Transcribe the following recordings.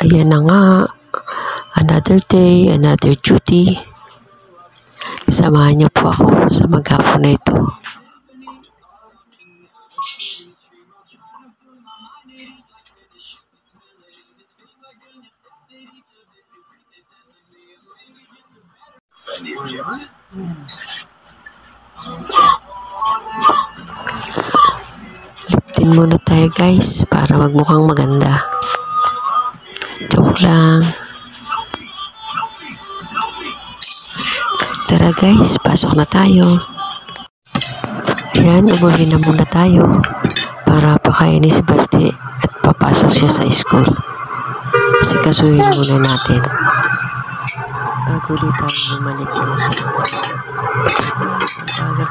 Ayan na nga. Another day, another duty. Samahan niyo po ako sa maghapon na ito. Liptin muna tayo guys para magmukhang maganda. Joke lang. Tara guys, pasok na tayo. Ayan, umuwi na muna tayo para pakainin si Basti at papasok siya sa school. Kasi kasuhin muna natin bago ulit tayo bumalik ng center.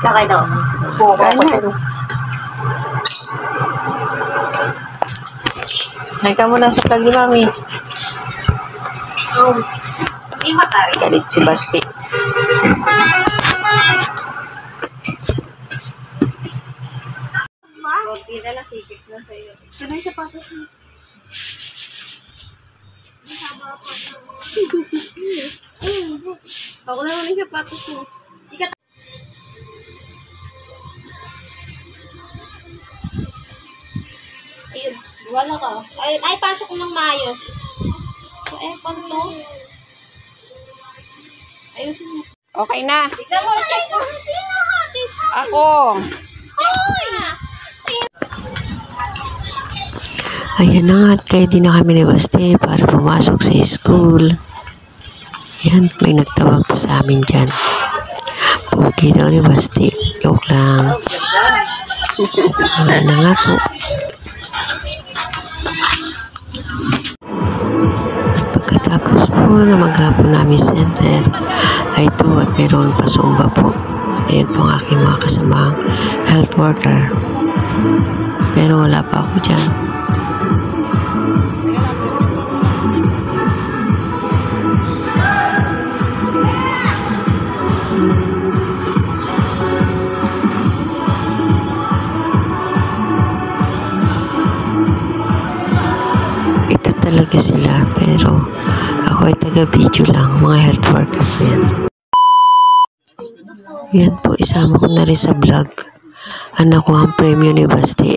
Sakay daw. Hay ka muna sa vlog ni Mami. Hindi matari. Galit si Basti. Kunti na lang, sikip na sa'yo. Saan yung sapatos mo? Ako naman yung sapatos mo. Ayun, wala ka. Ay, pasok ng maayos. So, paano to? Ayusin mo. Okay na. Tignan mo, check mo. Sino hatis? Ako. Hoy! Ayan na nga, ready na kami ni Basti para pumasok sa school. Ayan, may nagtawag pa sa amin dyan. Pogi daw ni Basti. Joke lang. Wala na nga po. Pagkatapos po na maghapon namin center, ay ito at mayroon pa Zumba po. Ayan po ang aking mga kasamang health worker. Pero wala pa ako dyan. Ito talaga sila, pero ako ay taga-video lang, mga health worker po yan. Yan po, isama ko na rin sa vlog. Anak ko ang premyo ni Basti.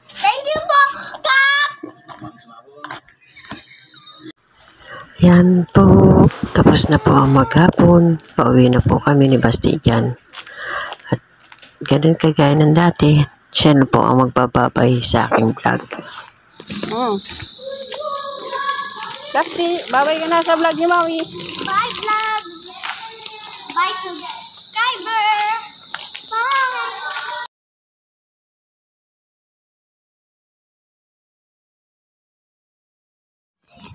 Thank you po, Kap! Yan po, tapos na po ang maghapon. Pauwi na po kami ni Basti dyan. At ganun kagaya ng dati, siya na po ang magbababay sa aking vlog. Basti, babay ka na sa vlog ni Mami. Bye, vlogs! Bye, subscriber! Bye!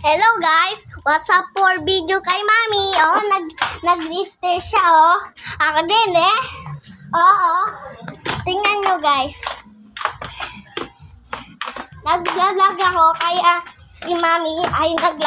Hello guys! What's up for video kay Mami? Oh, nag-register siya oh. Ako din eh. Oo. Tingnan nyo guys. Nag-vlog ako kaya si Mami ay nag